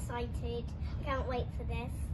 excited. I can't wait for this.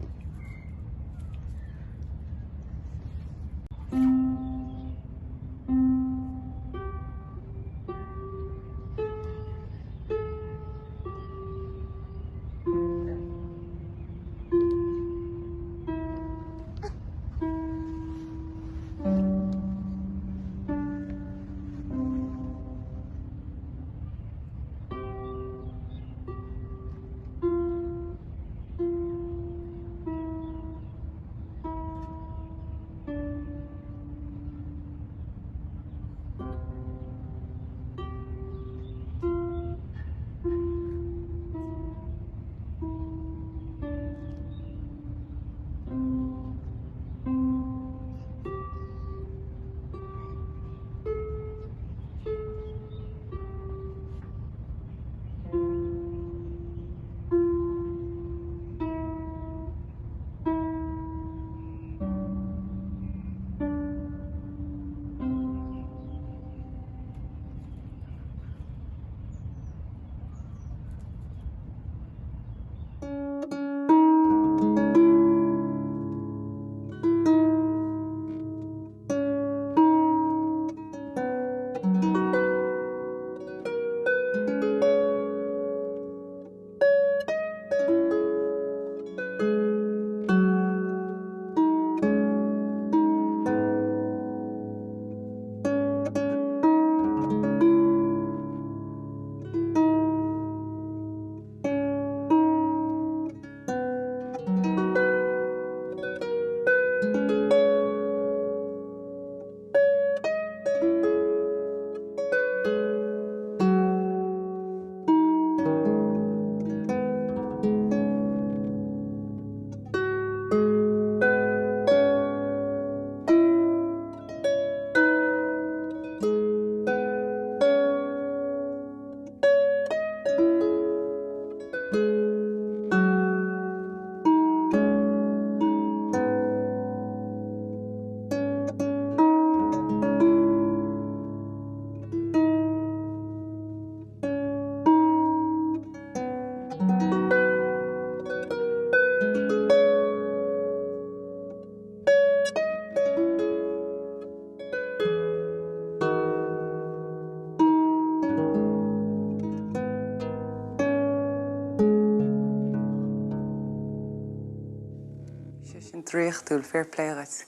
Dríochtúil fair pléigat.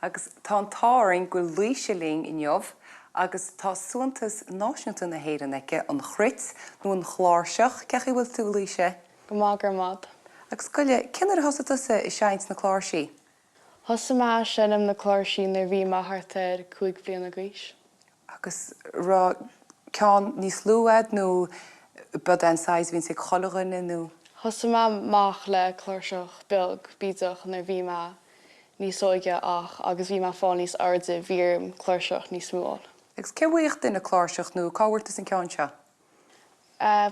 Agus tá an táring go luise ling in jobh, agus tá suantas náisiúnta na héireanaice an chrit nó an chláirseach ceach bhfuil tú luise. Go mágur mad. Agus coile, cinar hosatasa i seaint na chláirsaí? Thosa má sinnam na chláirsaí nar bhí Fhlatharta 5 bliain agóis. Agus rá ceann níos luad nó bud an sais bhín sé cholaghine nó? Thosa má mach le chláirseach beag bídeach nar bhí má níos óige ach agus bhí má fáil níos airde bhíorm chláirseach níos smúil. Agus ce bhuaocht in na chláirseach nó cáhairtas an ceann seo?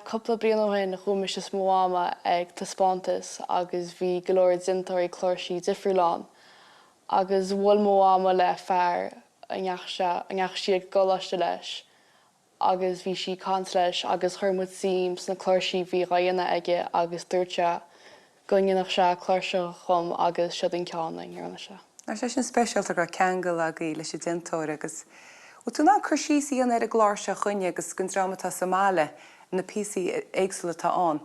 Coppla bliain ó shin chumas is móama ag taspántas agus bhí go leor dintóirí chláirsaí difriúláin. Agus bhfuil móama le fearr a ngeach siad go laiste leis. Agus bhí si cant leis agus chuirmid síms na chláirsaí bhí raíonna aige agus dúirte gonneach se chláirseach chum agus siad an ceann ar se. Ná sé sin speisialta go ceangal a gaí leis dintóir agus. Tú ná chuirsí an ar a gláirse chuine agus gundramatá Somála na písaí éagsúlatá an.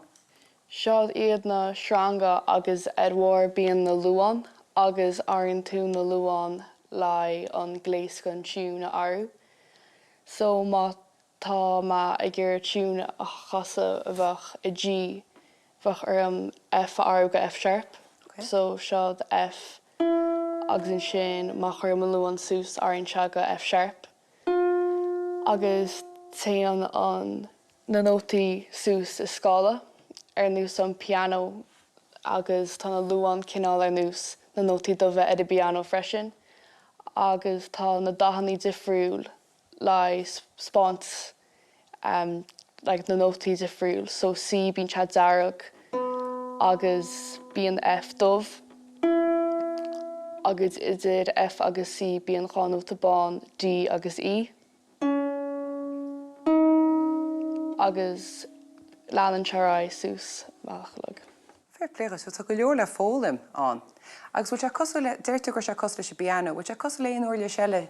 Seád iad na sranga agus admhór bíon na luáin agus áironn tú na luáin le an gléascan siún na áru. So má tá má ag gur siún a chasa a bheith i G bheith F áru go F sharp. So seád F agus an sin má chuir an luáin sús áironn se go F sharp. Agus téan an na nótaí sús is scála ar nús an piano agus tá na luáin cinál ar nús na nótaí do bheith ar piano freisin. Agus tá na dahannaí difriúil le spáint like na nótaí difriúil. So C bíonn se dearg agus bíonn F dubh. Agus idir F agus C bíonn chánóta bán D agus E. Agus lean an teráid sús bhealach. Fair play, so tá go leor le fólam an. Agus bhfuil cosú le deirtu gur se cos leis piano, bhfuil cos le aon le seile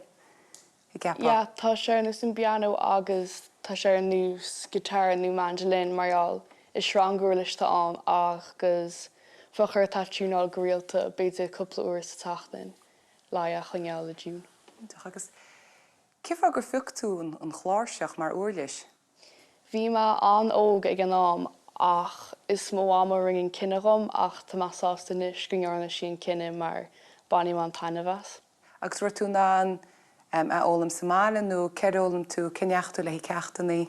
i gceapá. Ja, tá sé nus an piano agus tá sé nús gitar nú mandolin marall is stronger leis tá an agus fachar tá túnál goréalta beidir couple uair sa tachtain lai a chuneáil le dún. Agus cifá gur fuchtún an chláirseach mar uirlis? Bhí me an óg ag an nám ach is mó am ringin cinegum ach tá másásta níos go ngearna sin cinine mar baní man tainehas. Agus ruir tú ná a ólam Somála nó cerólam tú cineachtú le hí ceachtaí?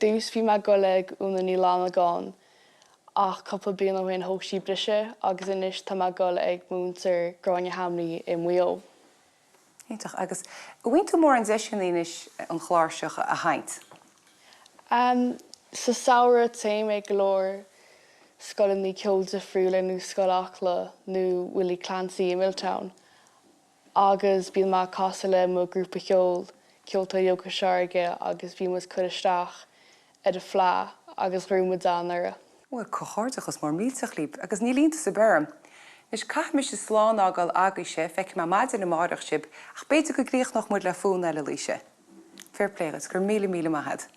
Dús bhí me goleg Úna Ní Fhlannagáin ach cuppa bíon amhain hogsí brise agus inis tá me gola ag múntar gráine hamlí i Muireann. Ítach agus bhain tú mór an deisianíis an chláirseach a haint? Sa saoire téim ag glór scoil ní ceolta friúla nó scoilachla nó Willie Clancy i Milltown. Agus bíon má casa le mo grúpa ceolta yoga searge agus bhí mas chuisteach ar a phlá agus rúma dánara. Bhfuil cothirteachas mór mílteach líb, agus ní línta sa bearm. Nis caiithmis is sláán ágal agaise feic má maidir na máireach sib ach beidir go gríoch nach muid le fún eile líise. Fair play, agus gur míle maithad.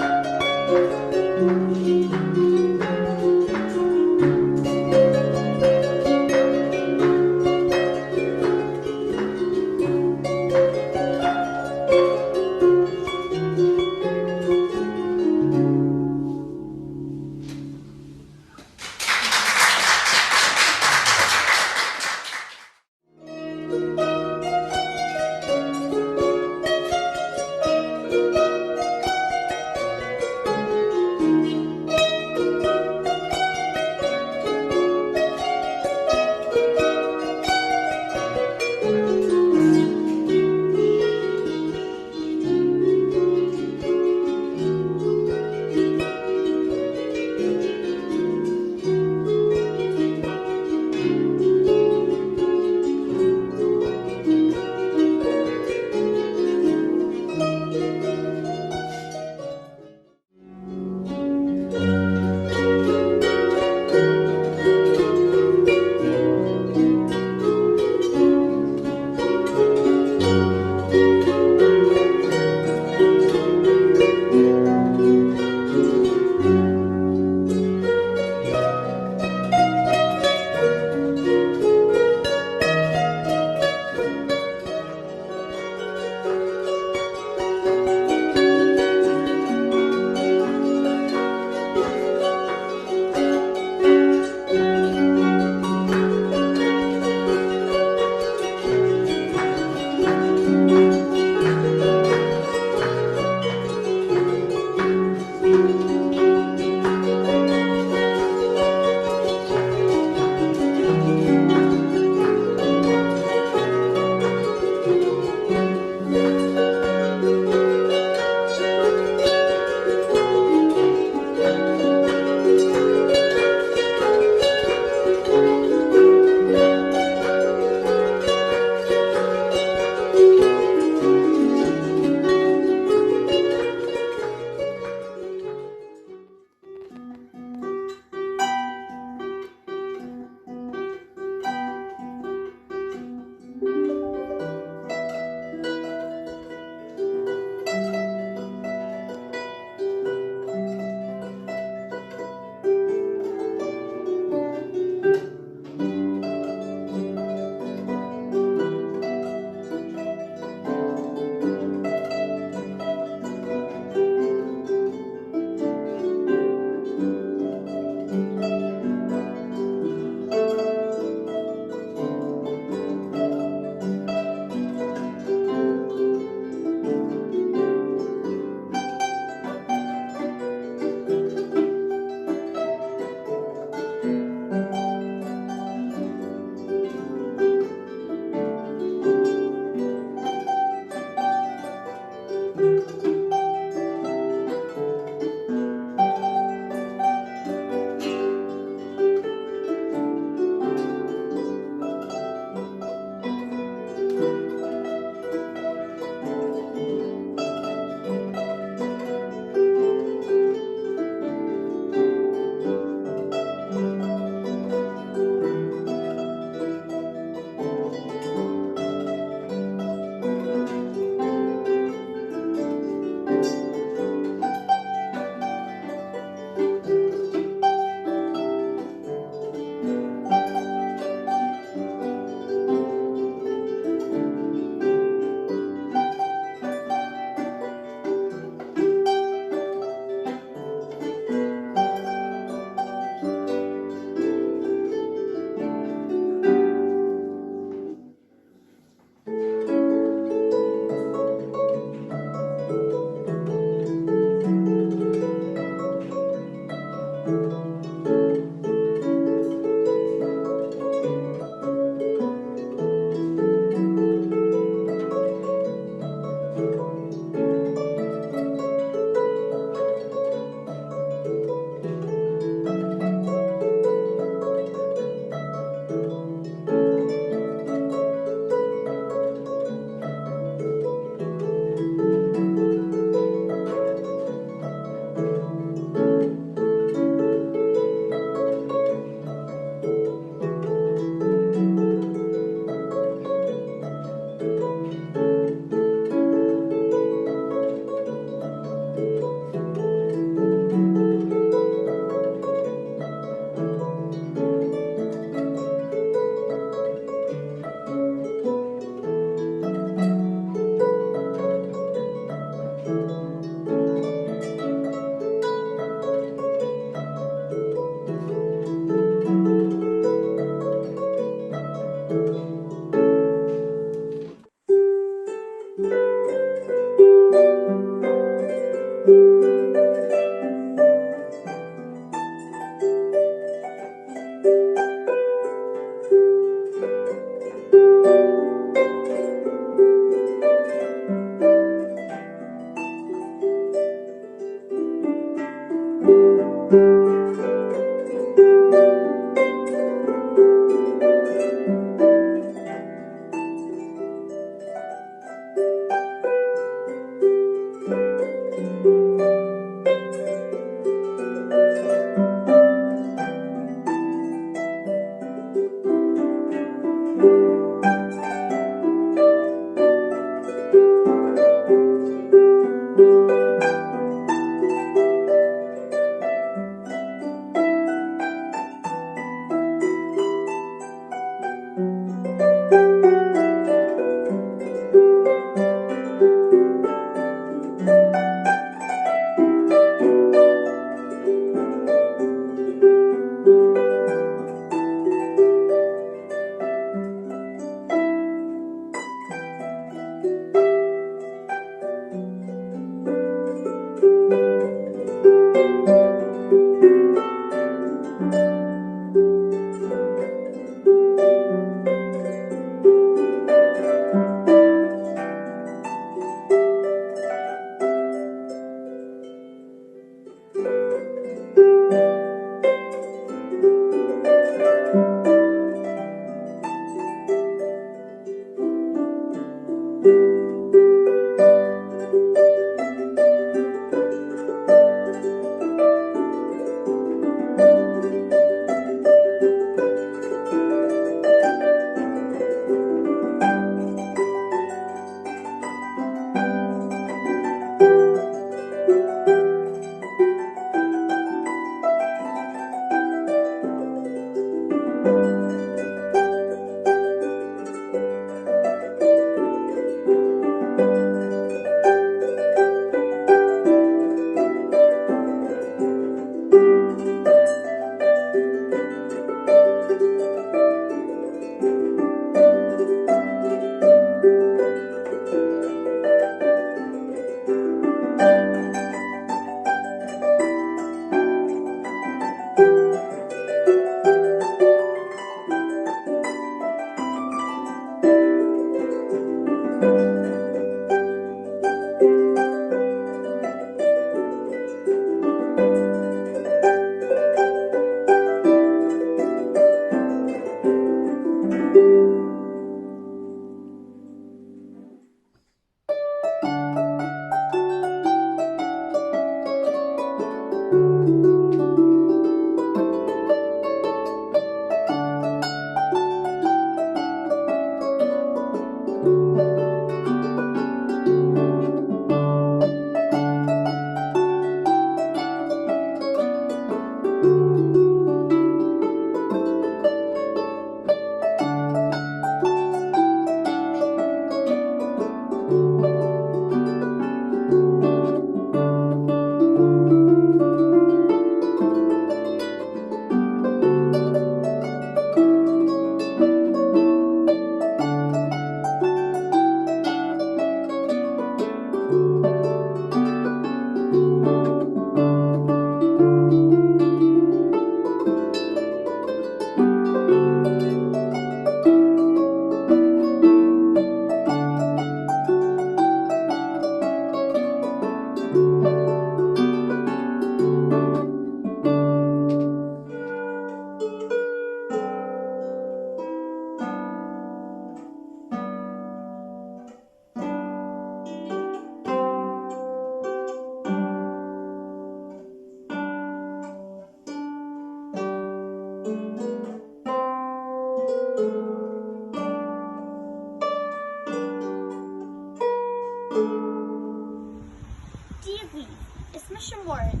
Muireann,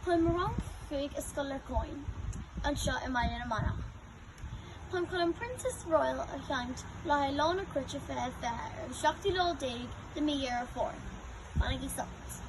chuil mar chuig a Scoil anseo I Máire na Manach. Chun chuil an Princess Royal a cheint le lán a cuite fé ar seachtaí ló déag de mí ar fór. Annig í socht.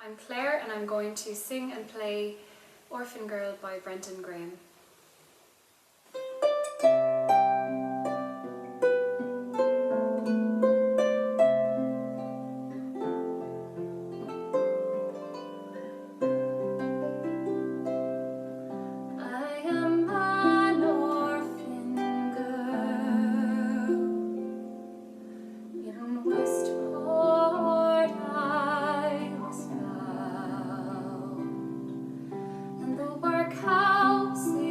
I'm Claire and I'm going to sing and play Orphan Girl by Brendan Graham. House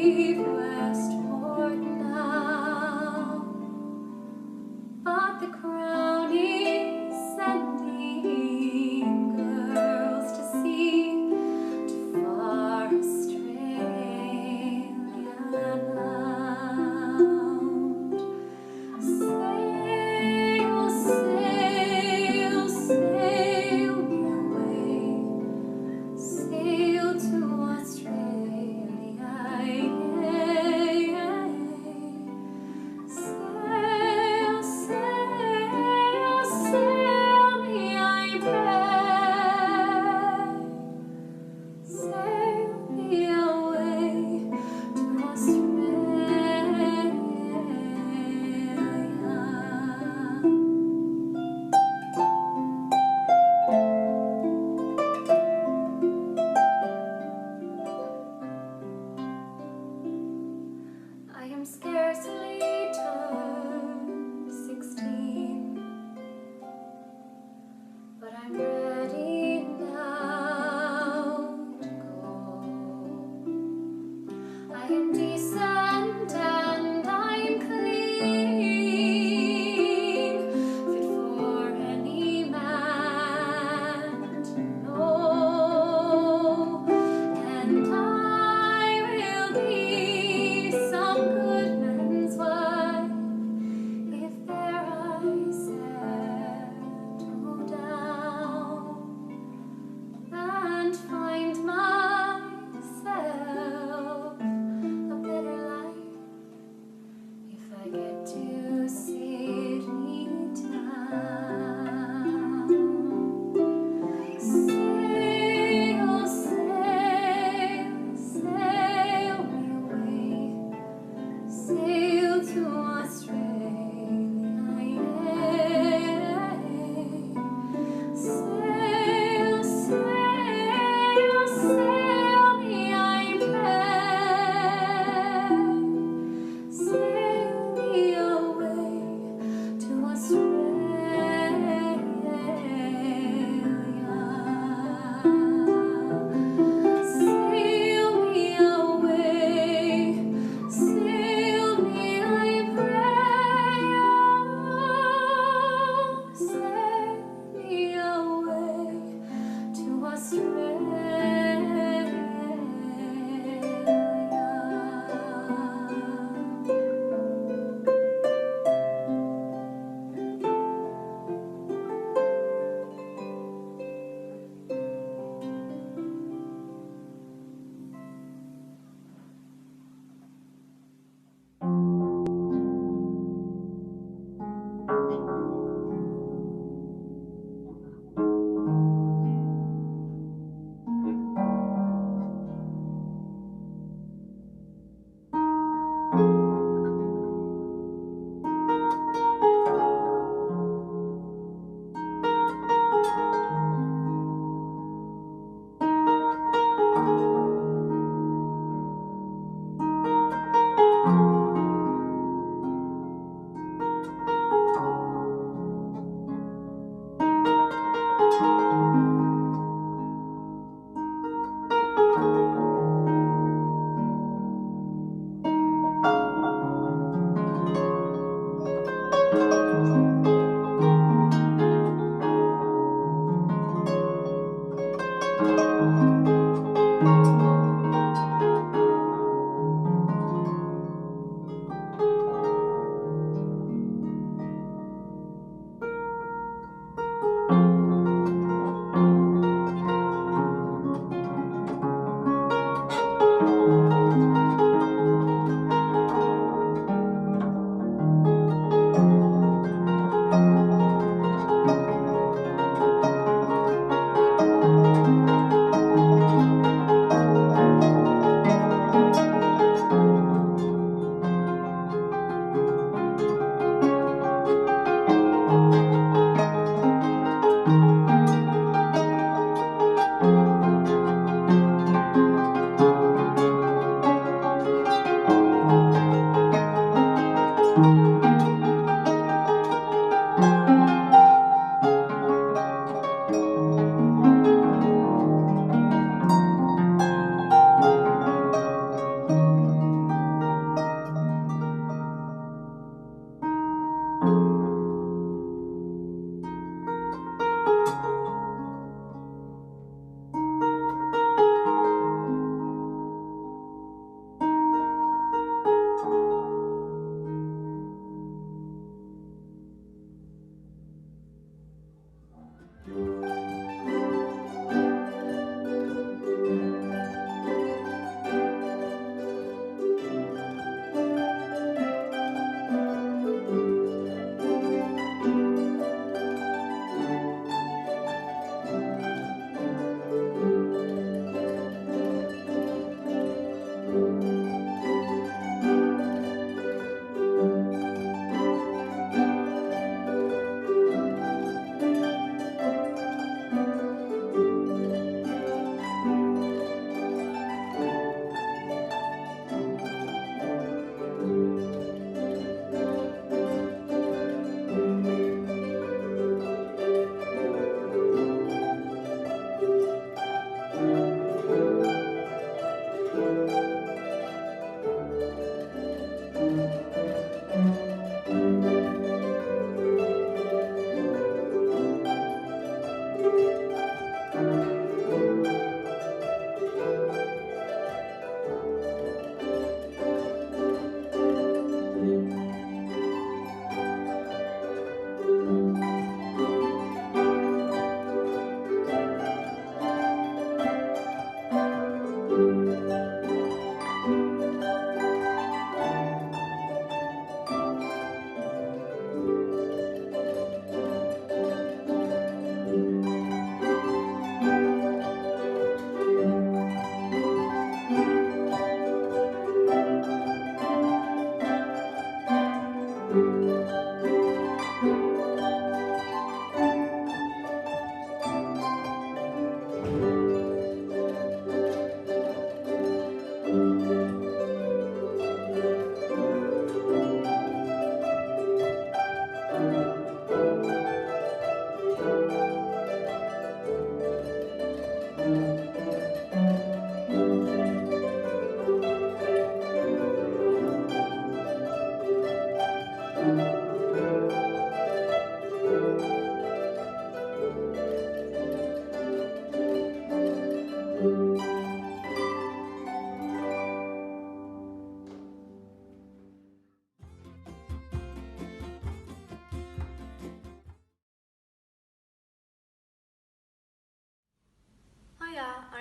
leave westward now, but the crown is sending girls to sea, to far Australian land. Sail, sail, sail me away, sail to Australia, yeah.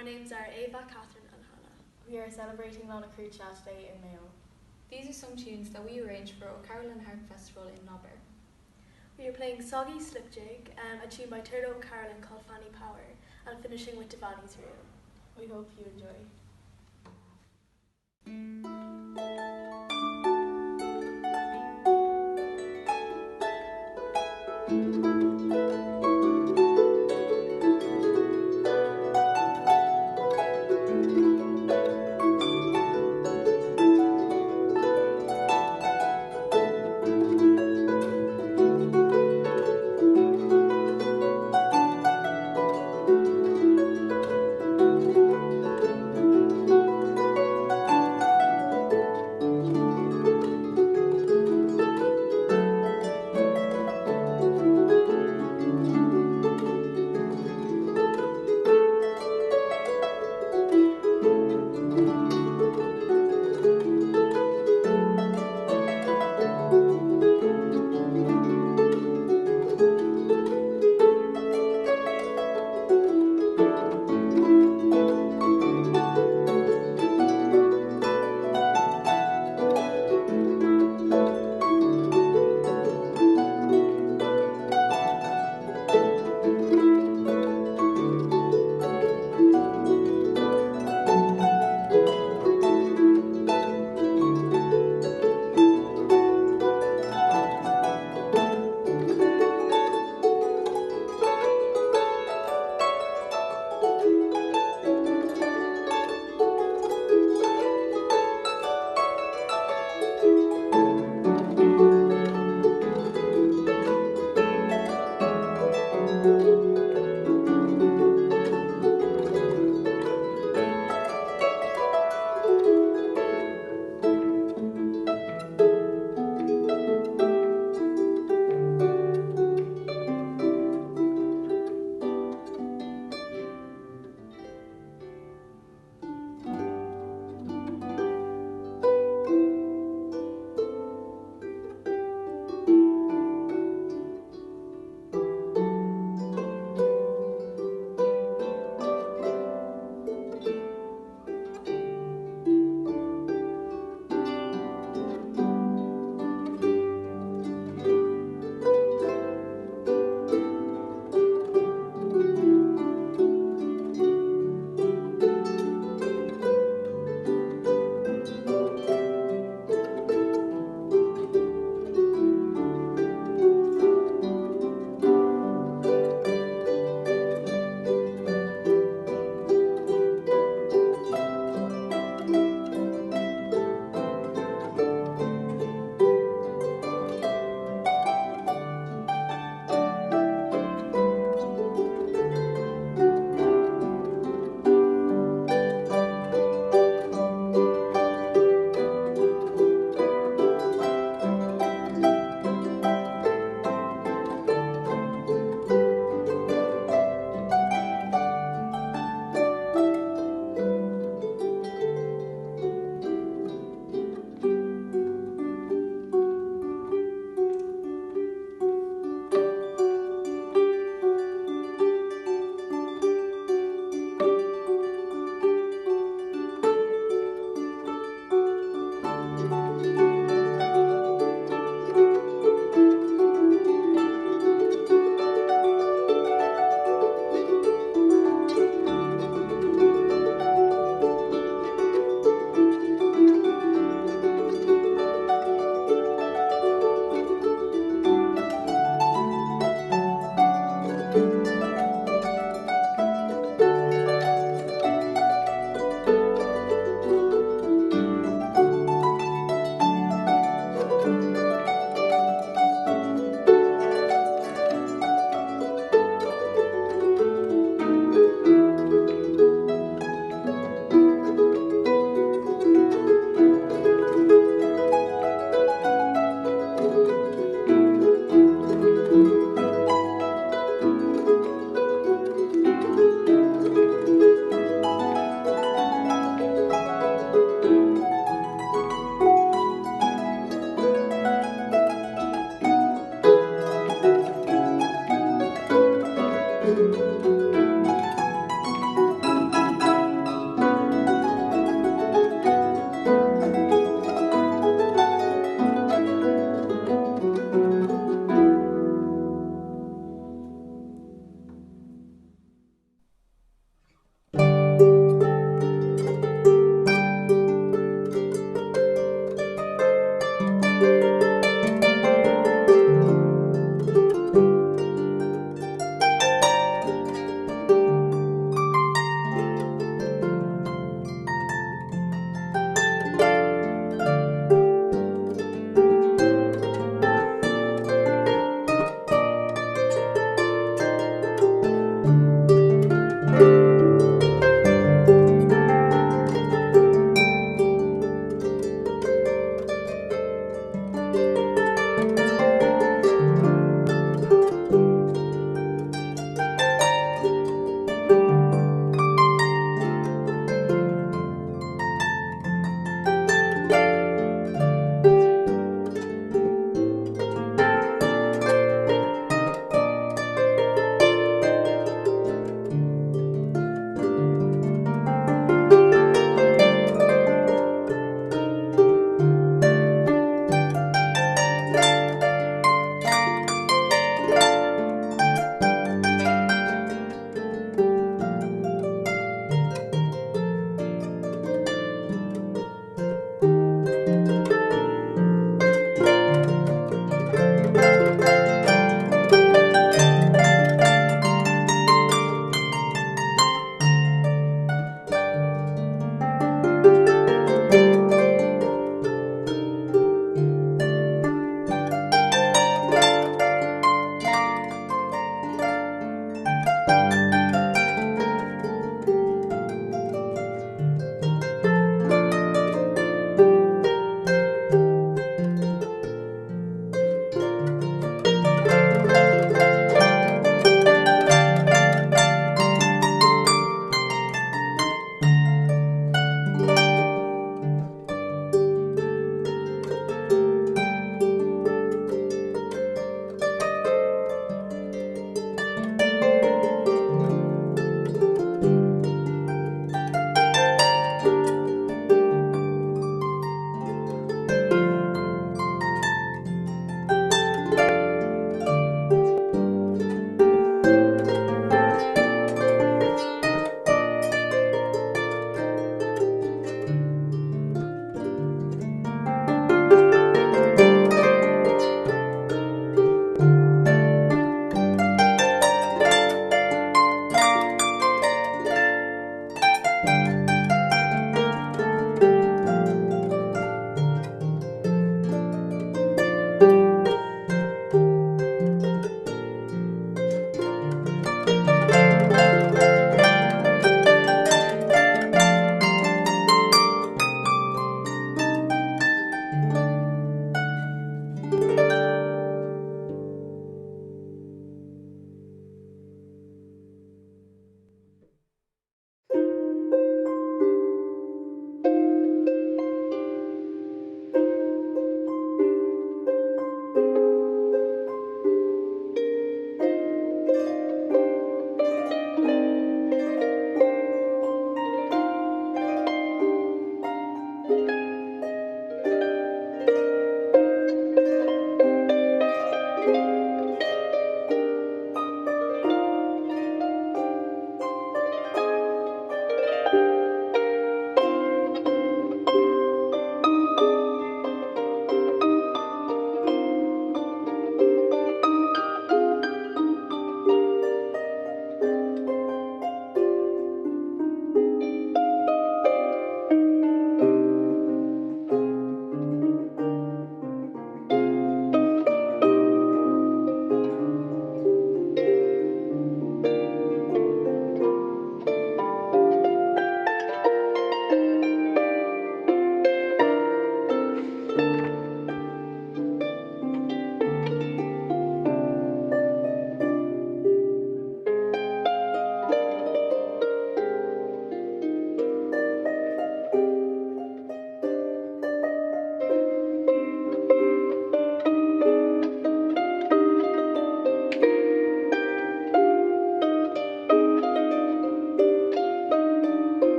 Our names are Ava, Catherine and Hannah. We are celebrating Lana Crucha today in Mayo. These are some tunes that we arranged for Carolan Harp Festival in Nobber. We are playing Soggy Slipjig, a tune by Turdo and Carolan called Fanny Power, and finishing with Devani's Room. We hope you enjoy.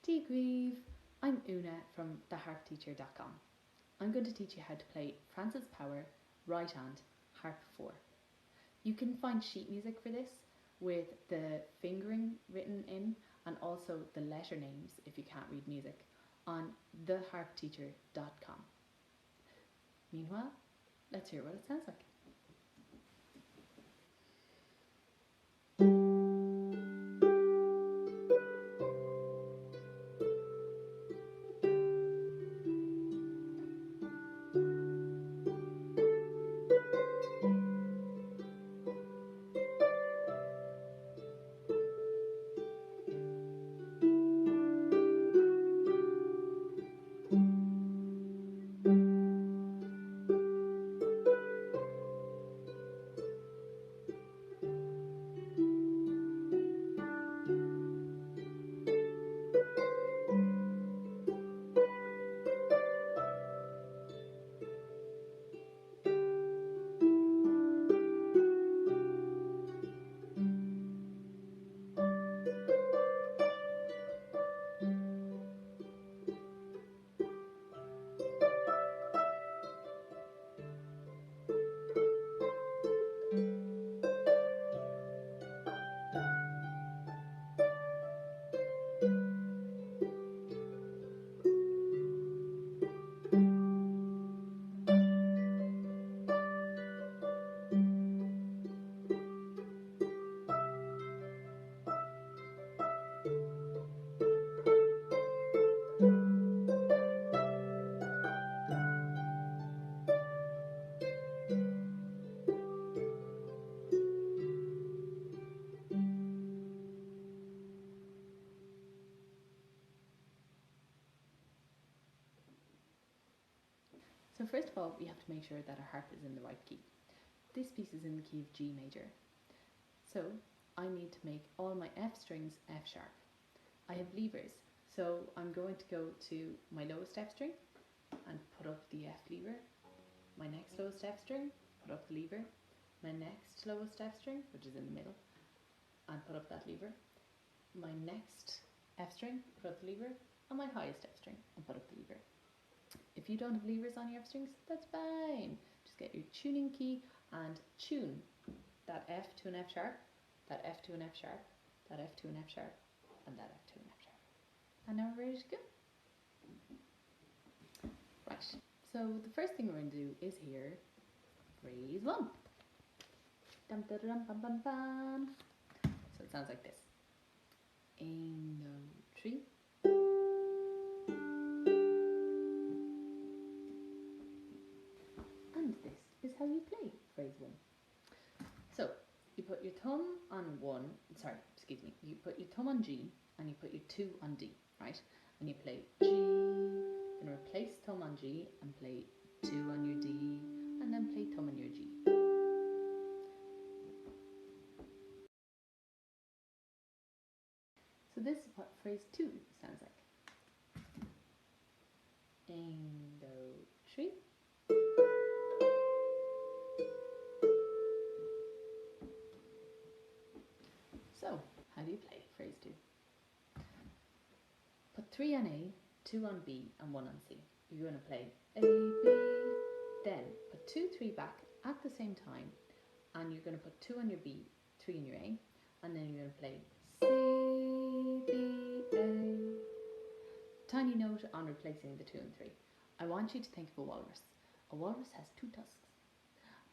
Grieve, I'm Una from theharpteacher.com. I'm going to teach you how to play Francis Power, right hand, Harp 4. You can find sheet music for this with the fingering written in and also the letter names if you can't read music on theharpteacher.com. Meanwhile, let's hear what it sounds like. So first of all, we have to make sure that our harp is in the right key. This piece is in the key of G major. So I need to make all my F strings F sharp. I have levers, so I'm going to go to my lowest F string and put up the F lever. My next lowest F string, put up the lever. My next lowest F string, which is in the middle, and put up that lever. My next F string, put up the lever, and my highest F string and put up the lever. If you don't have levers on your F strings, that's fine. Just get your tuning key and tune that F to an F sharp, that F to an F sharp, that F to an F sharp, and that F to an F sharp. And now we're ready to go. Right, so the first thing we're going to do is hear phrase 1. Dum da dum bum bum bum. So it sounds like this. Ain't no tree. And this is how you play phrase 1. So you put your thumb on you put your thumb on G and you put your 2 on D, right? And you play G, then replace thumb on G and play 2 on your D, and then play thumb on your G. So this is what phrase 2 sounds like. Ain't no tree. So, how do you play phrase 2? Put 3 on A, 2 on B, and 1 on C. You're going to play A, B, then put 2, 3 back at the same time, and you're going to put 2 on your B, 3 on your A, and then you're going to play C, B, A. Tiny note on replacing the 2 and 3. I want you to think of a walrus. A walrus has 2 tusks,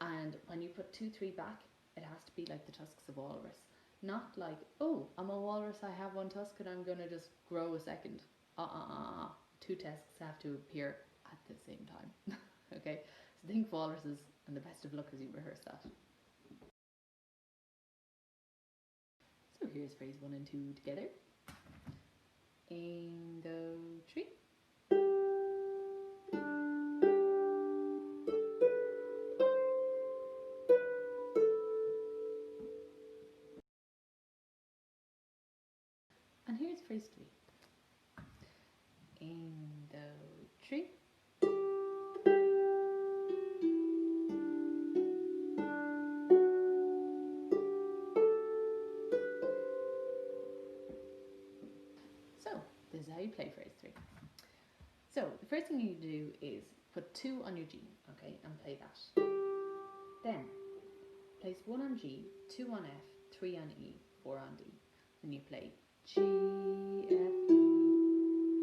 and when you put 2, 3 back, it has to be like the tusks of a walrus. Not like, oh, I'm a walrus, I have 1 tusk and I'm going to just grow a second. 2 tusks have to appear at the same time. Okay, so think walruses, and the best of luck as you rehearse that. So here's phrase 1 and 2 together. Ain't no tree. And here's phrase 3. Ain't no tree. So, this this is how you play phrase 3. So the first thing you do is put 2 on your G, okay, and play that. Then place 1 on G, 2 on F, 3 on E, 4 on D. Then you play G, F, E.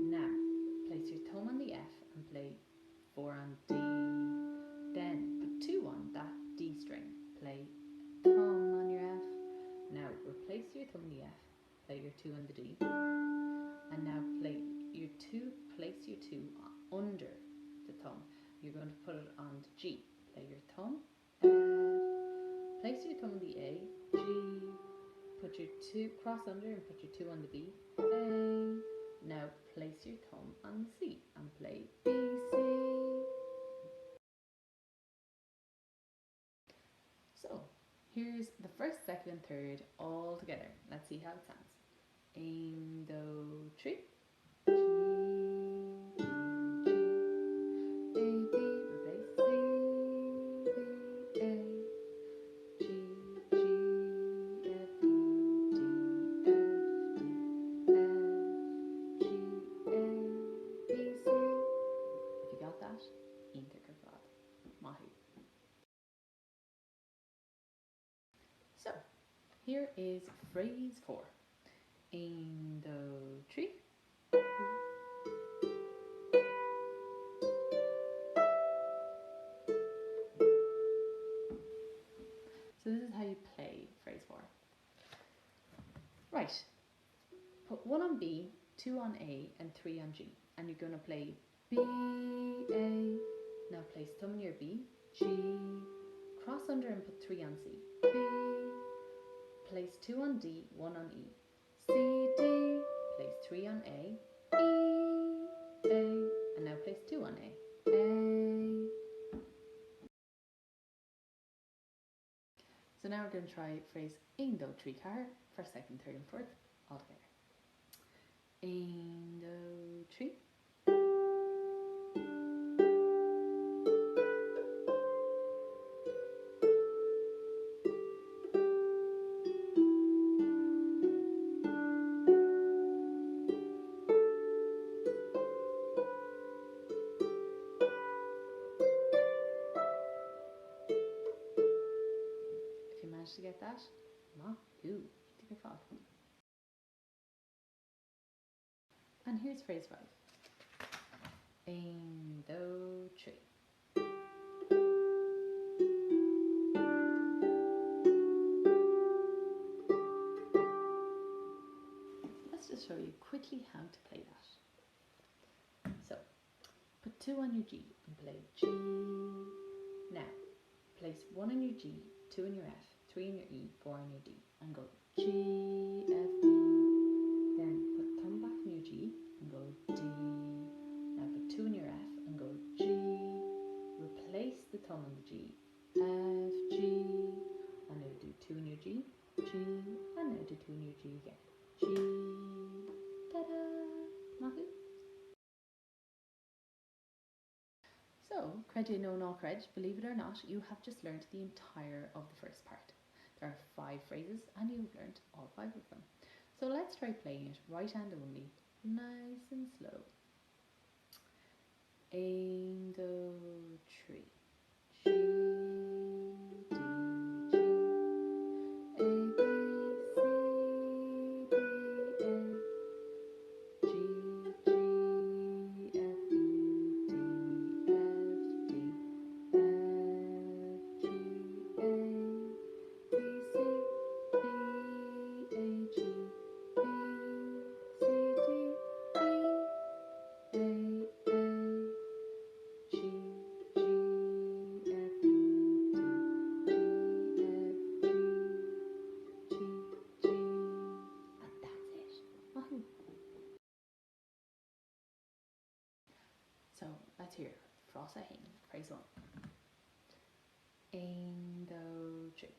Now place your thumb on the F and play 4 on D. Then put 2 on that D string, play thumb on your F. Now replace your thumb on the F, play your 2 on the D. And now place your 2 under the thumb. You're going to put it on the G. Play your thumb, F, place your thumb on the A, G, put your 2, cross under and put your 2 on the B, A. Now place your thumb on the C and play B, C. So here's the first, second and third all together. Let's see how it sounds. Aim, do, tree. So here is phrase 4. In the tree. So this is how you play phrase 4. Right. Put 1 on B, 2 on A and 3 on G. And you're going to play B, A. Now place thumb on your B, G. Cross under and put 3 on C. B. Place 2 on D, 1 on E. C, D. Place 3 on A. E, A. And now place 2 on A. A. So now we're going to try phrase in do tree car for second, third and fourth all together. In do tree. To get that, mahoo, take a fall. And here's phrase 5. In do tree. Let's just show you quickly how to play that. So, put 2 on your G and play G. Now, place 1 on your G, 2 on your F, 3 on your E, 4 on your D, and go G, F, E. Then put thumb back on your G and go D. Now put 2 on your F and go G. Replace the thumb on the G, F, G. And now do 2 on your G, G, and now do 2 on your G again. G, ta-da, mahoo. So, cred no no cred, believe it or not, you have just learned the entire of the first part. There are 5 phrases and you've learned all 5 of them. So let's try playing it right hand only, nice and slow. In the tree. G, D, G, A, B, C, D, A, G, G, F, E, D, F, D, F, G, A, B, C, B, A, G, B, C, D, E, A, A, G, G, F, E, D, G, F, G, G, G, and that's it. Wahoo! So let's hear Bhloscaidh, phrase 1. In the tree.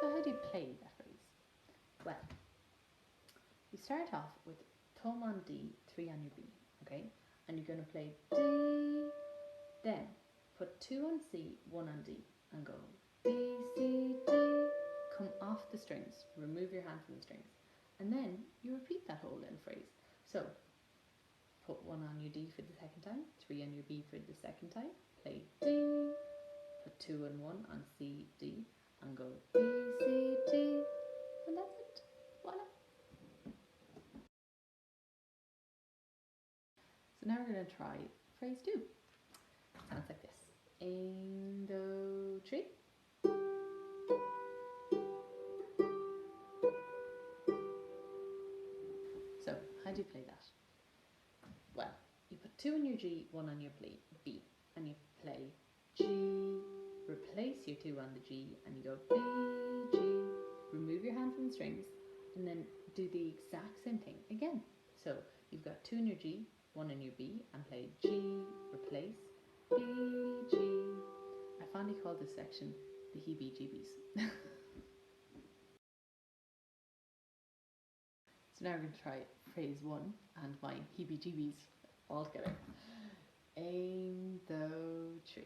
So how do you play that phrase? Well, you start off with thumb on D, 3 on your B, okay? And you're going to play D, then put 2 on C, 1 on D, and go B, C, D. Come off the strings, remove your hand from the strings. And then you repeat that whole little phrase. So put 1 on your D for the second time, 3 on your B for the second time, play D, put 2 and 1 on C, D, and go B, C, D, and that's it. Voila. So now we're going to try phrase 2. Sounds like this. In, do, 3. So, how do you play that? Well, you put 2 on your G, 1 on your B, and you play G, replace your 2 on the G, and you go B, G, remove your hand from the strings, and then do the exact same thing again. So, you've got 2 on your G, 1 on your B, and play G, replace, B, G. I finally call this section the heebie-jeebies. So now we're going to try phrase 1 and my heebie-jeebies all together. Aim, do, 3.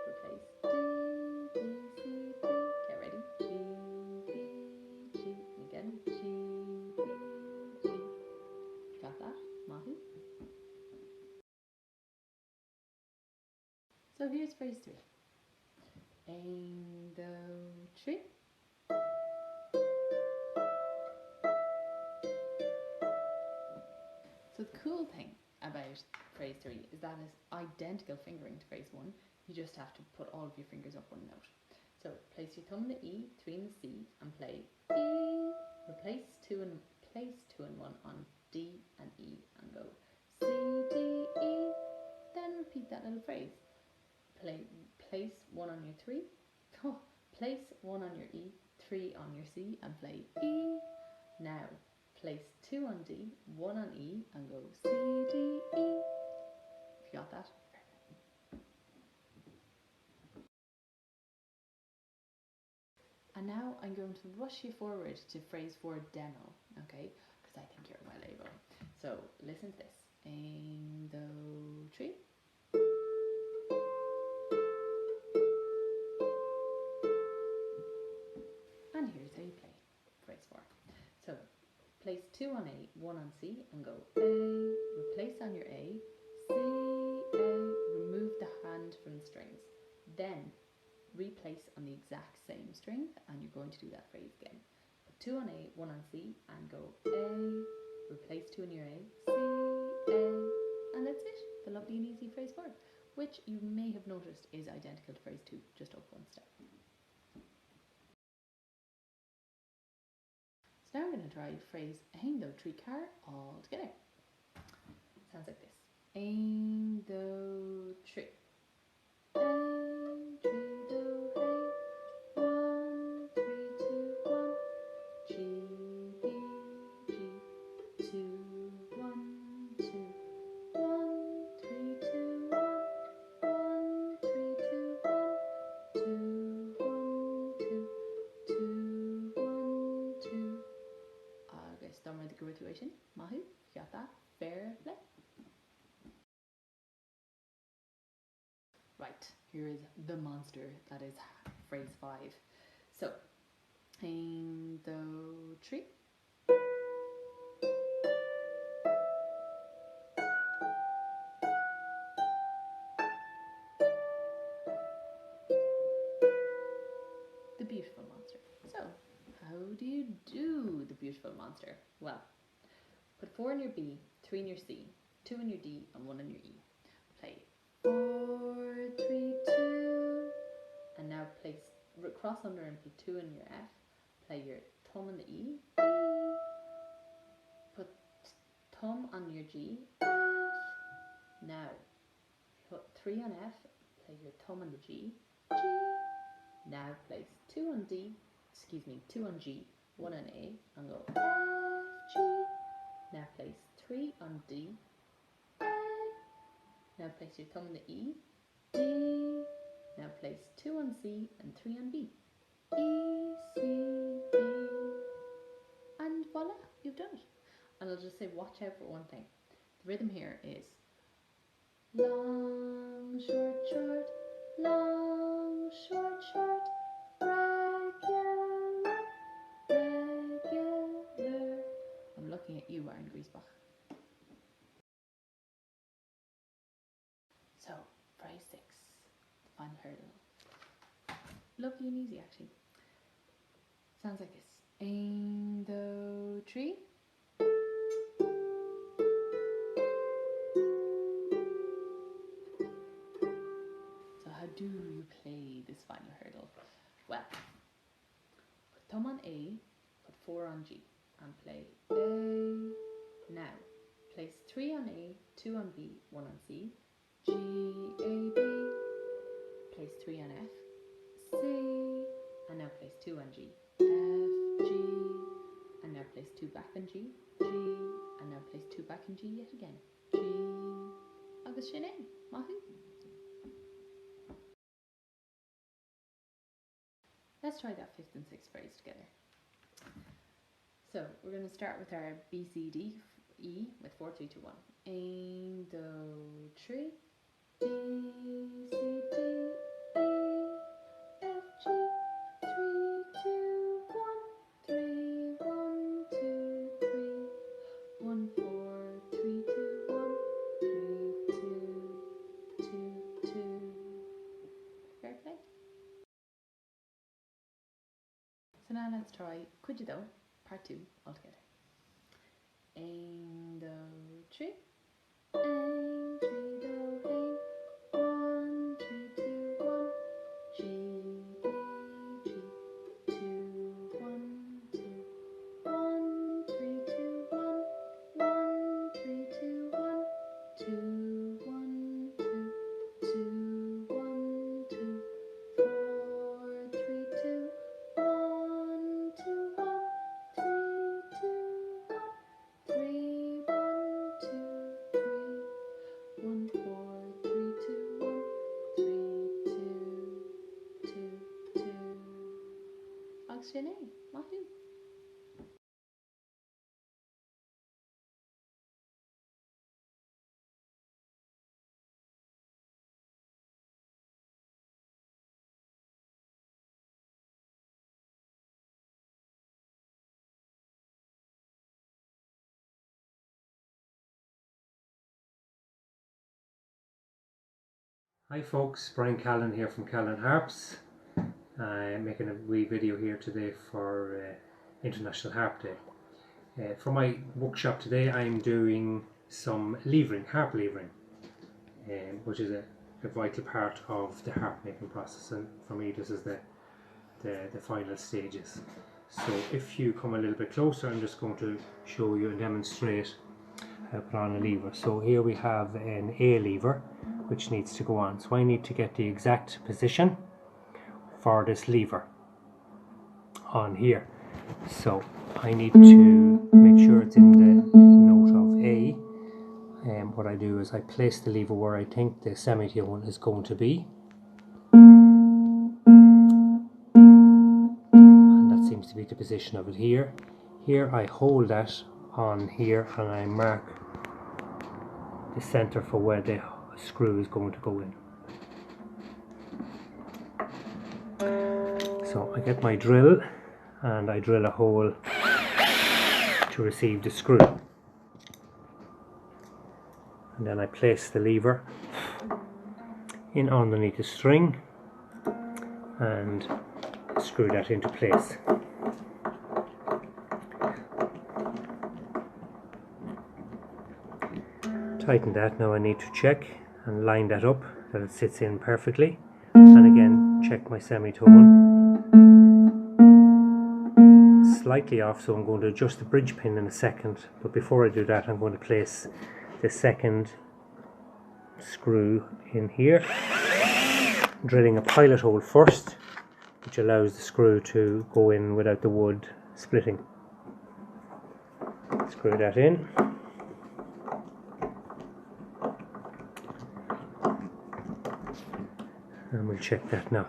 Replace D, B, C, D. Get ready. G, B, G. And again, G, B, G. Got that, Mahi? So here's phrase 3. Aim, do, 3. So the cool thing about phrase 3 is that it's identical fingering to phrase 1. You just have to put all of your fingers up one note. So place your thumb in the E, 3 in the C, and play E. Replace 2 and 1 on D and E, and go C, D, E. Then repeat that little phrase. Place 1 on your 3. Place 1 on your E, 3 on your C, and play E. Now place 2 on D, 1 on E, and go C, D, E. If you got that? And now I'm going to rush you forward to phrase 4 demo, okay? Because I think you're well able. So listen to this. Aim, do, 3. And here's how you play phrase 4. So place 2 on A, 1 on C, and go A, replace on your A, C, A, remove the hand from the strings. Then replace on the exact same string, and you're going to do that phrase again. Put 2 on A, 1 on C, and go A, replace 2 on your A, C, A, and that's it. The lovely and easy phrase 4, which you may have noticed is identical to phrase 2, just up one step. So now we're going to try phrase aim, do, 3 car all together. Sounds like this. Aim, do, 3. Aim, 3, do, hey. 1, 3, 2, 1. G, B, G. 2, 1, 2. 1, 3, 2, 1. 1, 3, 2, 1. 2, 1, 2. 2, 1, 2. Okay, start with the graduation. Mahu, you got that? Fair play. Right, here is the monster that is phrase 5. So, aim, do, 3. The beautiful monster. So, how do you do the beautiful monster? Well, put 4 in your B, 3 in your C, 2 in your D, and 1 in your E. Play 4, 3, 2, and now place cross under and put 2 in your F. Play your thumb in the E, E. Put thumb on your G, F. Now put 3 on F. Play your thumb on the G, G. Now place 2 on D. 2 on G, 1 on A, and go F, G. Now place 3 on D, A. Now place your thumb on the E, D. Now place 2 on C and 3 on B, E, C, B. And voila, you've done it. And I'll just say, watch out for one thing. The rhythm here is long, short, short, long, short, short. Regular, final hurdle. Lovely and easy actually. Sounds like this. Ein, do, three. So how do you play this final hurdle? Well, put thumb on A, put 4 on G, and play A. Now, place 3 on A, 2 on B, 1 on C, G, A, B. Place 3 on F, C, and now place 2 on G, F, G, and now place 2 back on G, G, and now place 2 back on G yet again, G, agus sin é, maithú. Let's try that 5th and 6th phrase together. So we're going to start with our B, C, D, E with 4, 3, 2, 1. Ein, do, 3, B, C, D, E, F, G, 3, 2, 1, 3, 1, 2, 3, 1, 4, 3, 2, 1, 3, 2, 2, 2. Fair play. So now let's try Could You Though, part 2 altogether. Ein, do, 3. Ein, 3, do, ein. 1, 3, 2, 1. G, B, G. 2, 1, 2. 1, 3, 2, 1. 1, 3, 2, 1. 2, 1, 2. 2, 1, 2. 4, 3, 2. 1, 2, 1. 3, 2, 1. 3, 1, 2, 3. 1, 4, 3, 2, 1. 3, 2, 2, 2. Agus sin é, maithú. Hi folks, Brian Callan here from Callan Harps. I'm making a wee video here today for International Harp Day. For my workshop today I'm doing some levering, harp levering, which is a vital part of the harp making process, and for me this is the final stages. So if you come a little bit closer, I'm just going to show you and demonstrate how to put on a lever. So here we have an A lever which needs to go on. So I need to get the exact position for this lever on here. So I need to make sure it's in the note of A. And what I do is I place the lever where I think the semitone is going to be. And that seems to be the position of it here. Here I hold that on here and I mark the center for where the screw is going to go in. So I get my drill and I drill a hole to receive the screw, and then I place the lever in underneath the string and screw that into place. Tighten that. Now I need to check and line that up that it sits in perfectly, and again check my semitone. Slightly off, so I'm going to adjust the bridge pin in a second, but before I do that I'm going to place the second screw in here, drilling a pilot hole first, which allows the screw to go in without the wood splitting. Screw that in. And we'll check that now.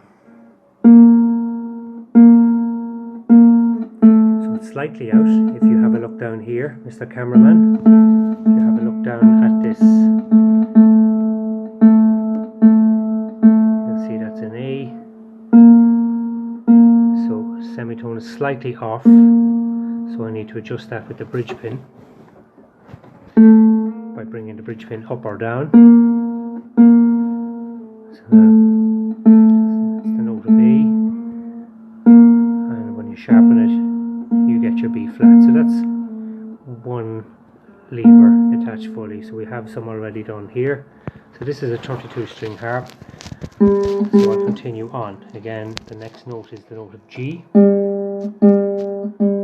So it's slightly out. If you have a look down here, Mr. Cameraman, if you have a look down at this, you'll see that's an A. So semitone is slightly off, so I need to adjust that with the bridge pin by bringing the bridge pin up or down. So now match fully. So we have some already done here. So this is a 32 string harp. So I'll continue on. Again, the next note is the note of G.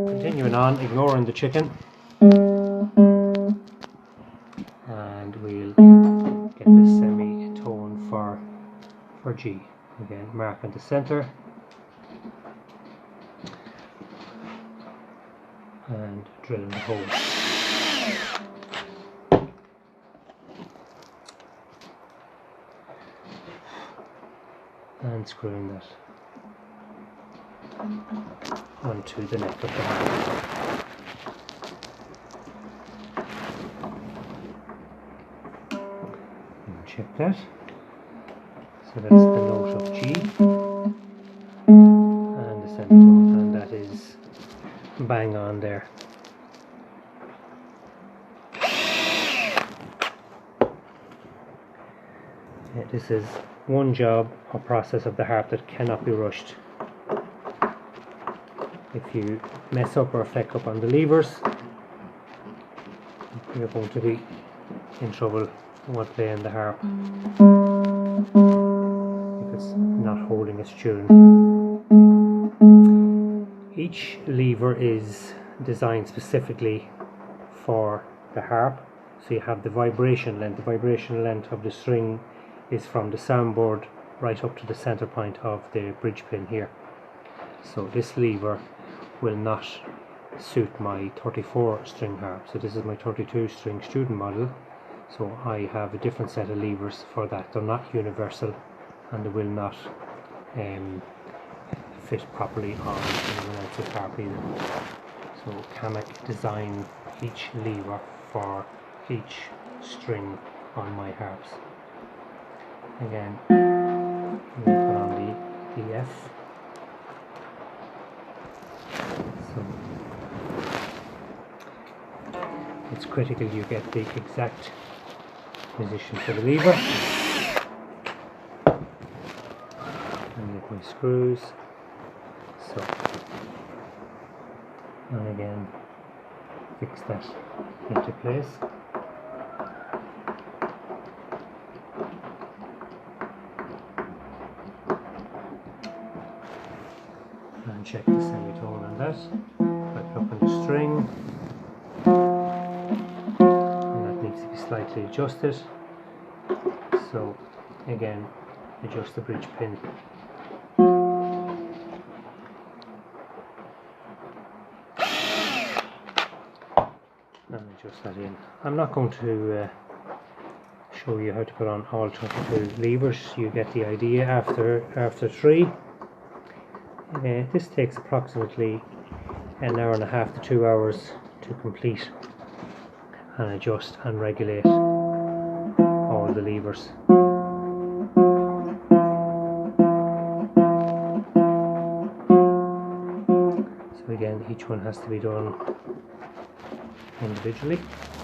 Continuing on, ignoring the chicken. And we'll get this semitone for G. Again, marking the center. And drilling the hole. And screwing that onto the neck of the harp. And check that. So that's the note of G and the semitone, and that is bang on there. This is one job or process of the harp that cannot be rushed. If you mess up or fleck up on the levers, you're going to be in trouble while playing the harp if it's not holding its tune. Each lever is designed specifically for the harp. So you have the vibration length. The vibration length of the string is from the soundboard right up to the center point of the bridge pin here. So this lever will not suit my 34 string harp. So this is my 32 string student model. So I have a different set of levers for that. They're not universal and they will not fit properly on anyone else's harp either. So Kamek designed each lever for each string on my harps. Again, we put on the EF. So it's critical you get the exact position for the lever. And get my screws. So, and again, fix that into place. And check the semitone on that by plucking the string, and that needs to be slightly adjusted. So again, adjust the bridge pin. And adjust that in. I'm not going to show you how to put on all 22 levers. You get the idea after 3. This takes approximately an hour and a half to 2 hours to complete and adjust and regulate all the levers. So again, each one has to be done individually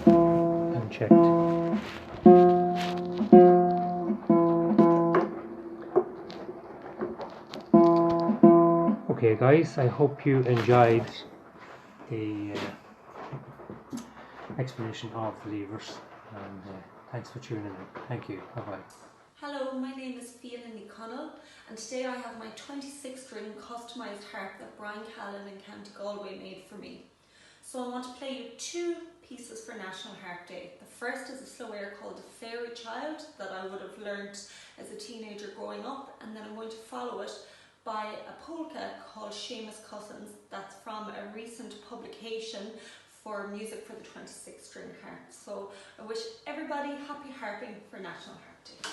and checked. Okay guys, I hope you enjoyed the explanation of the levers, and thanks for tuning in. Thank you. Bye bye. Hello, my name is Úna Ní Fhlannagáin, and today I have my 26 string customised harp that Brian Callan in County Galway made for me. So I want to play you 2 pieces for National Harp Day. The first is a slow air called The Fairy Child that I would have learnt as a teenager growing up, and then I'm going to follow it by a polka called Séamus that's from a recent publication for music for the 26 string harp. So I wish everybody happy harping for National Harp Day.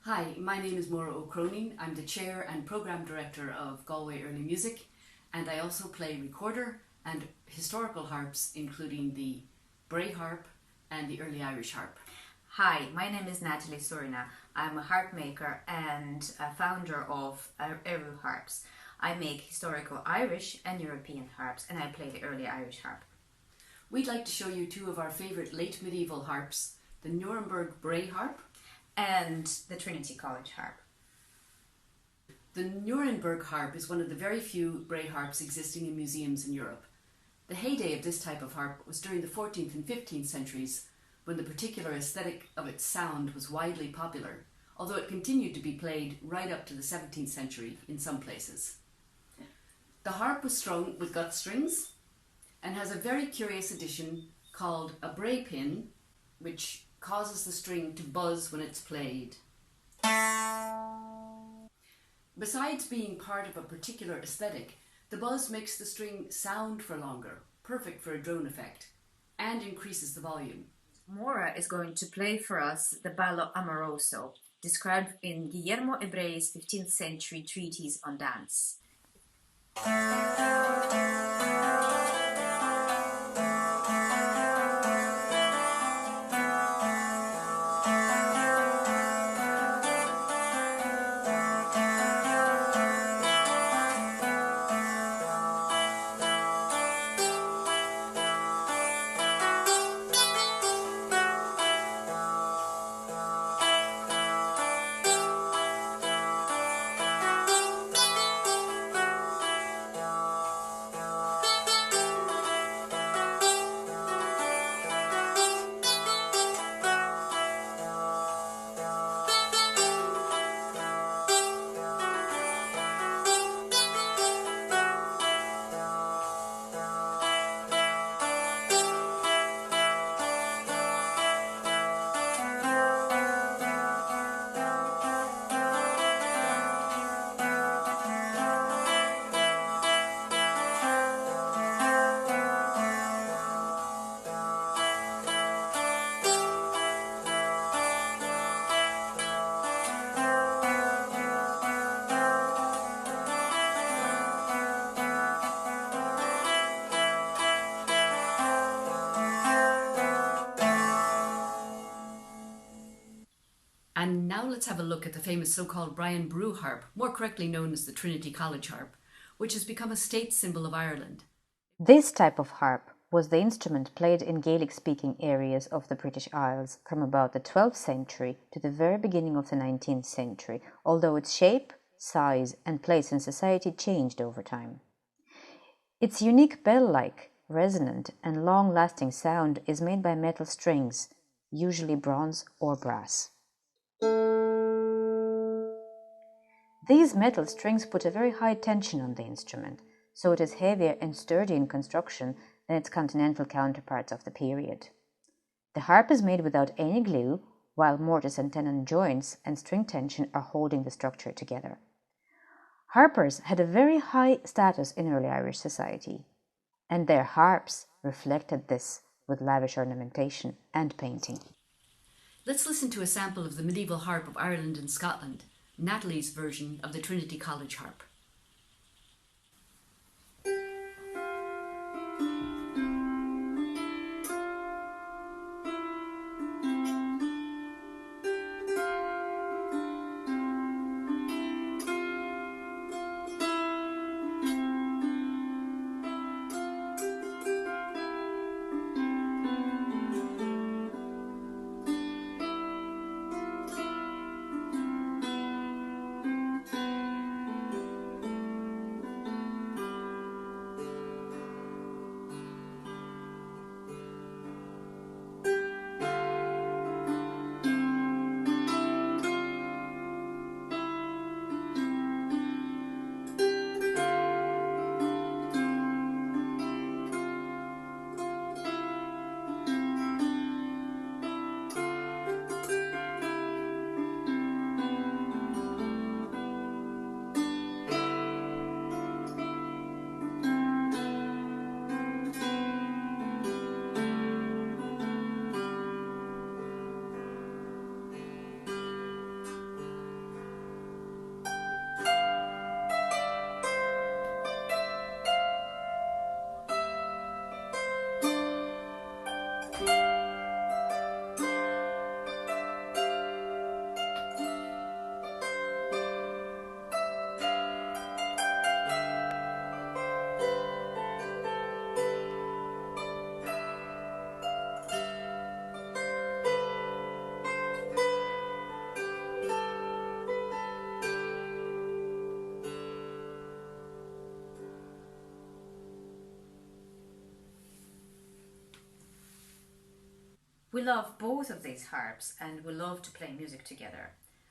Hi, my name is Máire ó Chróinín. I'm the Chair and Programme Director of Galway Early Music, and I also play recorder and historical harps, including the Bray Harp and the Early Irish Harp. Hi, my name is Natalie Surina. I'm a harp maker and a founder of Eru Harps. I make historical Irish and European harps, and I play the Early Irish Harp. We'd like to show you two of our favourite late medieval harps, the Nuremberg Bray Harp and the Trinity College Harp. The Nuremberg harp is one of the very few Bray harps existing in museums in Europe. The heyday of this type of harp was during the 14th and 15th centuries, when the particular aesthetic of its sound was widely popular, although it continued to be played right up to the 17th century in some places. The harp was strung with gut strings and has a very curious addition called a bray pin, which causes the string to buzz when it's played. Besides being part of a particular aesthetic, the buzz makes the string sound for longer, perfect for a drone effect, and increases the volume. Máire is going to play for us the Ballo Amoroso, described in Guillermo Hebre's 15th century treatise on dance. And now let's have a look at the famous so-called Brian Boru harp, more correctly known as the Trinity College Harp, which has become a state symbol of Ireland. This type of harp was the instrument played in Gaelic-speaking areas of the British Isles from about the 12th century to the very beginning of the 19th century, although its shape, size and place in society changed over time. Its unique bell-like, resonant and long-lasting sound is made by metal strings, usually bronze or brass. These metal strings put a very high tension on the instrument, so it is heavier and sturdy in construction than its continental counterparts of the period. The harp is made without any glue, while mortise and tenon joints and string tension are holding the structure together. Harpers had a very high status in early Irish society, and their harps reflected this with lavish ornamentation and painting. Let's listen to a sample of the medieval harp of Ireland and Scotland, Natalie's version of the Trinity College Harp. We love both of these harps and we love to play music together.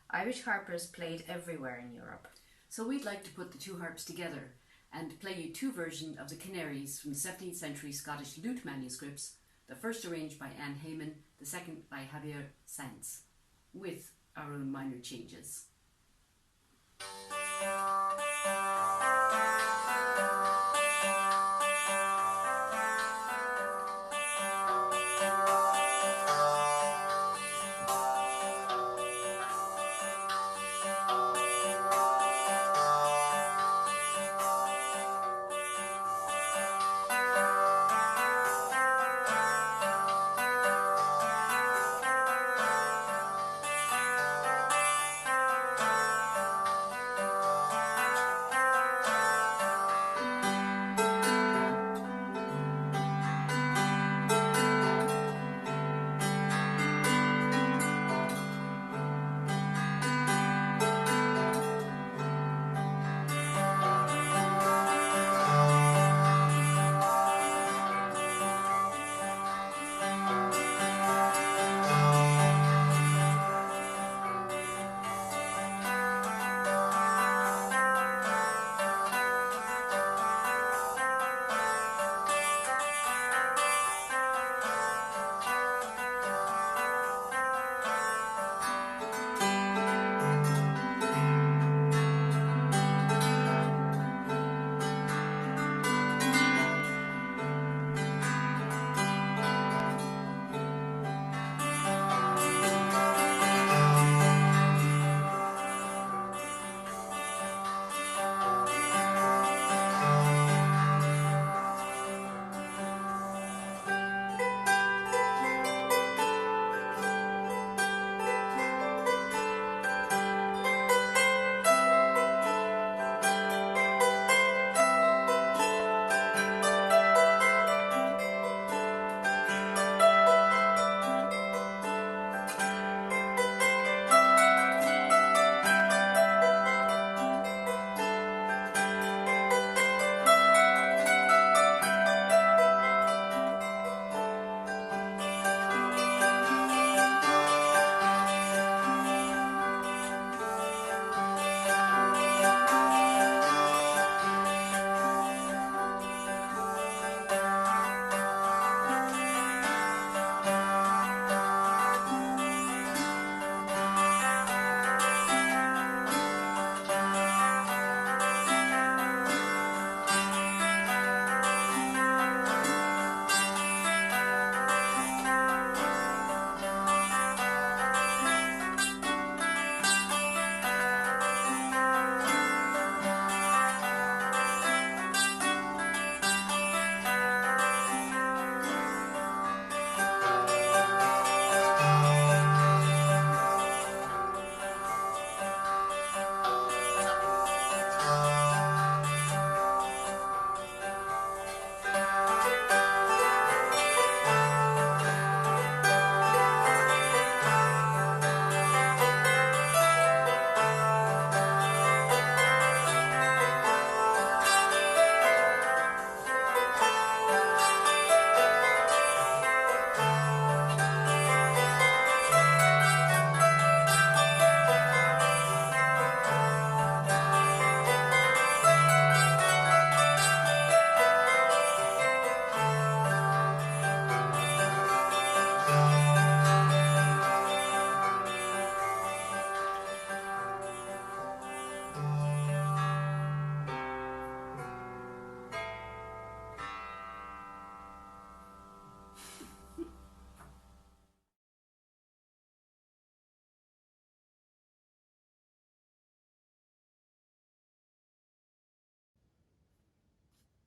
Irish harpers played everywhere in Europe. So we'd like to put the two harps together and play you two versions of the Canaries from the 17th century Scottish lute manuscripts, the first arranged by Anne Hayman, the second by Javier Sanz, with our own minor changes.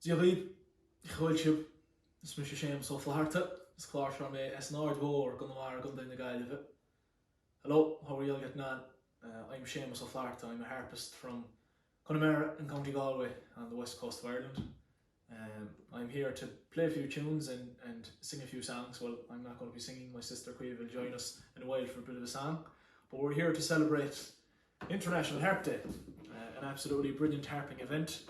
Diolch, chwyl siwb, ys mis Séamus o Flatharta, ys clár from me as an ard war gun the Máire gun the guy of it. Hello, how are you all getting on? I'm Séamus o Flatharta. I'm a harpist from Connemara in County Galway on the west coast of Ireland. I'm here to play a few tunes and sing a few songs. Well, I'm not going to be singing. My sister Caoimhe will join us in a while for a bit of a song. But we're here to celebrate International Harp Day, an absolutely brilliant harping event.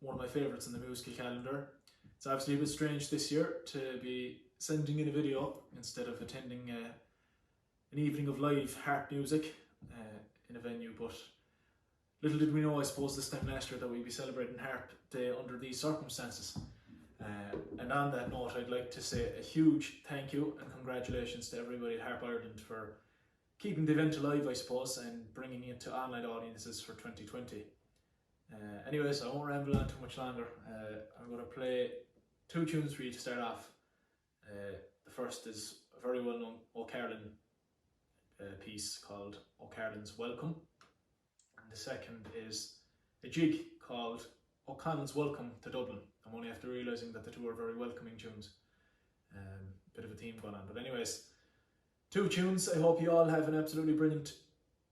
One of my favourites in the musical calendar. It's obviously a bit strange this year to be sending in a video instead of attending an evening of live harp music in a venue, but little did we know, I suppose, this time last year that we'd be celebrating Harp Day under these circumstances. And on that note, I'd like to say a huge thank you and congratulations to everybody at Harp Ireland for keeping the event alive, I suppose, and bringing it to online audiences for 2020. Anyways, I won't ramble on too much longer. I'm going to play 2 tunes for you to start off. The first is a very well known O'Carlan piece called O'Carlan's Welcome, and the second is a jig called O'Connell's Welcome to Dublin. I'm only after realising that the two are very welcoming tunes. Bit of a theme going on, but anyways, 2 tunes. I hope you all have an absolutely brilliant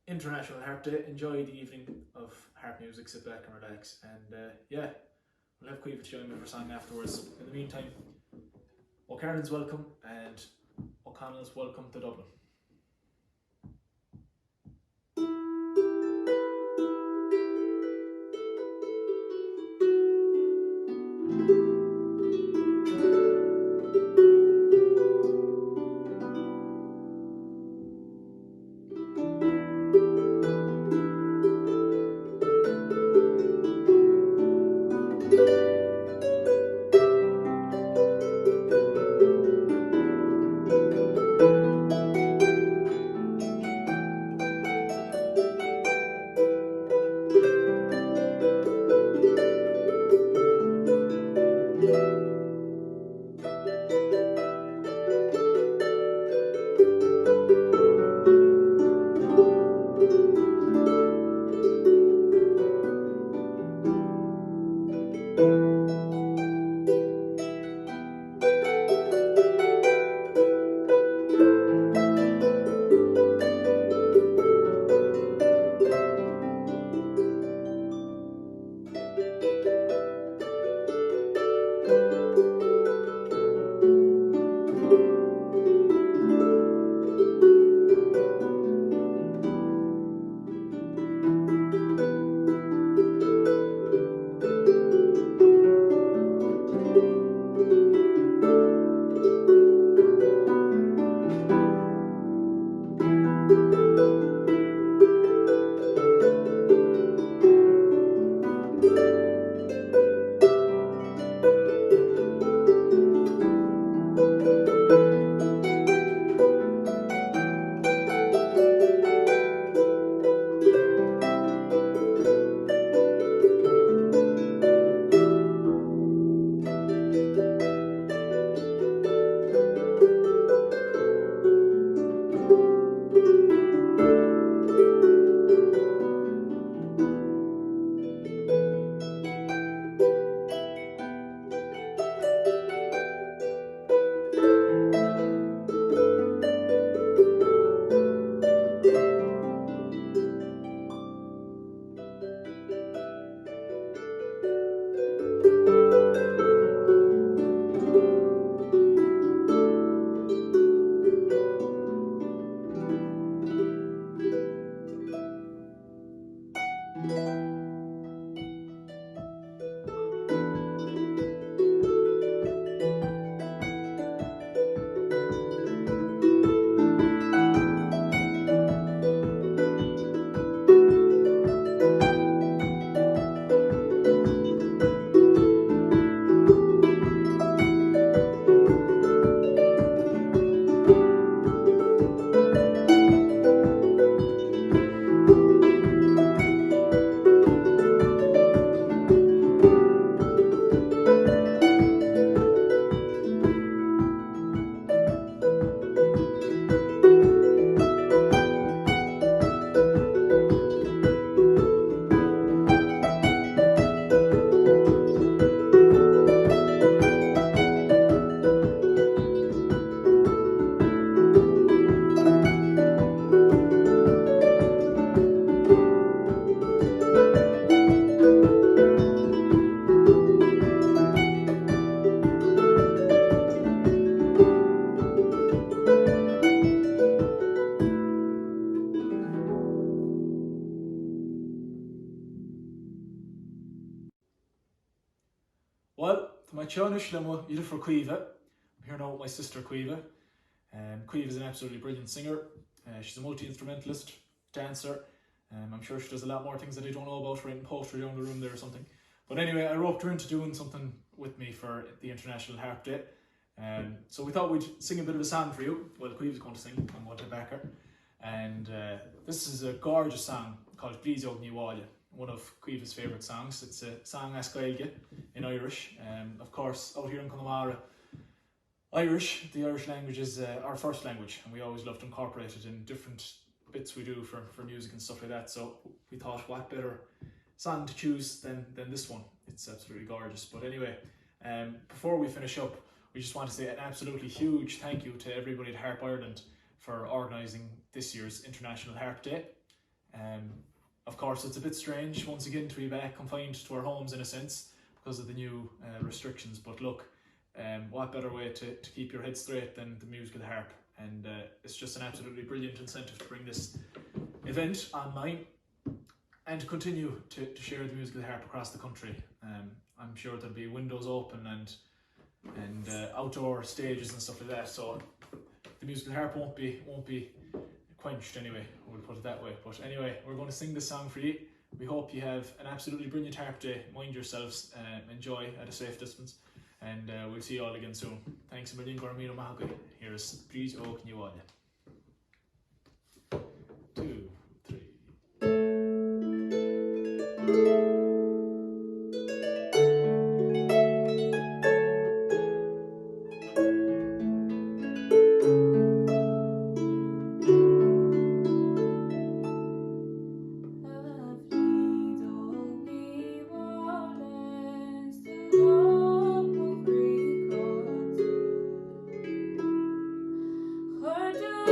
International Harp Day. Enjoy the evening of harp music, sit back and relax, and yeah, we'll have Caoimhe join me for a song afterwards. In the meantime, O'Carlan's Welcome and O'Connell's Welcome to Dublin. Well, tá mai teannis le mo idir for Caoimhe, I'm here now with my sister Caoimhe. Caoimhe is an absolutely brilliant singer. She's a multi-instrumentalist, dancer. I'm sure she does a lot more things that I don't know about, writing poetry down the room there or something. But anyway, I roped her into doing something with me for the International Harp Day. So we thought we'd sing a bit of a song for you. Well, Caoimhe's going to sing, I'm going to back her. And this is a gorgeous song called Úna Ní Fhlannagáin, one of Caoimhe's favourite songs. It's a song Scoil in Irish. Of course, out here in Connemara, Irish, the Irish language is our first language, and we always love to incorporate it in different bits we do for music and stuff like that. So we thought, what better song to choose than this one. It's absolutely gorgeous. But anyway, before we finish up, we just want to say an absolutely huge thank you to everybody at Harp Ireland for organising this year's International Harp Day. Of course, it's a bit strange once again to be back confined to our homes in a sense because of the new restrictions, but look, what better way to keep your head straight than the musical harp, and it's just an absolutely brilliant incentive to bring this event online and to continue to share the musical harp across the country. I'm sure there'll be windows open and outdoor stages and stuff like that, so the musical harp won't be quenched anyway, we'll put it that way. But anyway, we're going to sing this song for you. We hope you have an absolutely brilliant harp day. Mind yourselves, enjoy at a safe distance, and we'll see you all again soon. Thanks a million, Gormley. Here is Úna Ní Fhlannagáin. 2, 3. Where do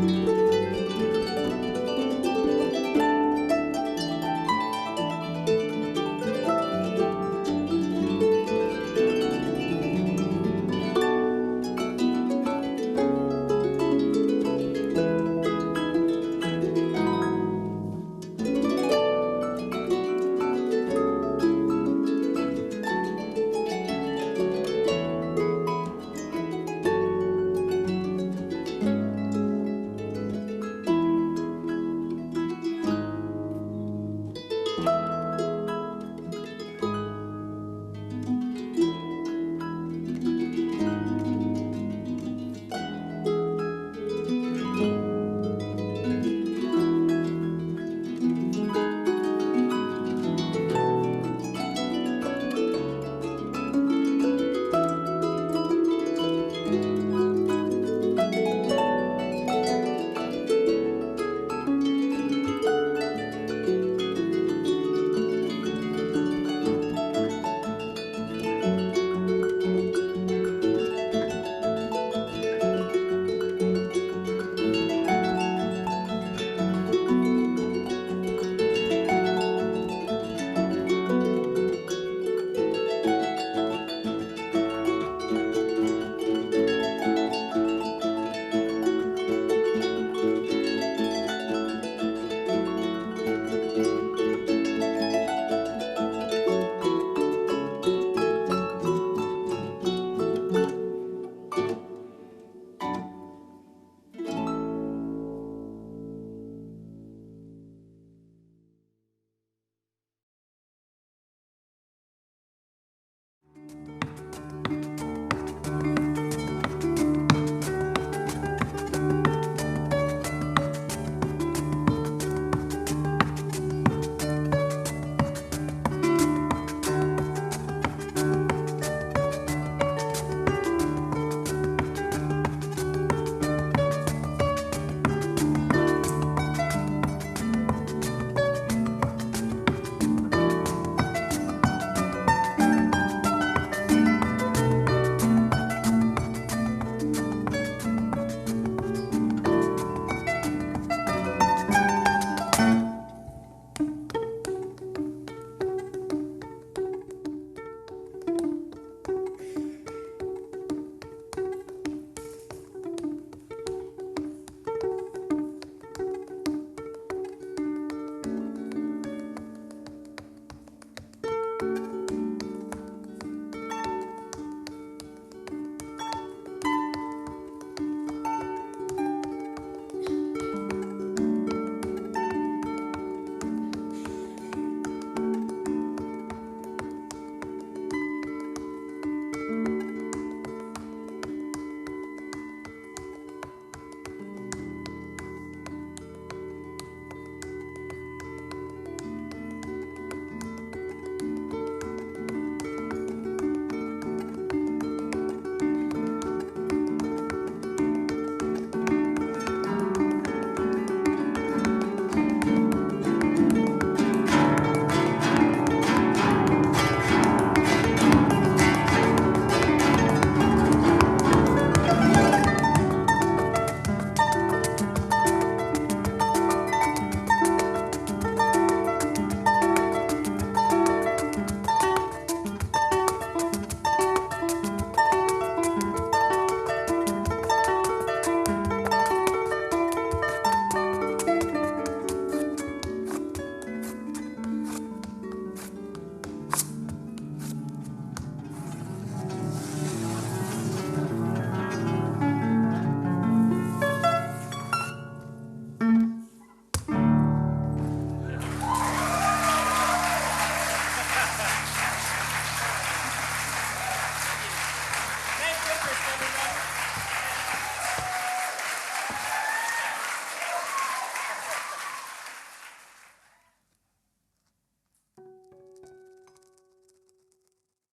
Thank you.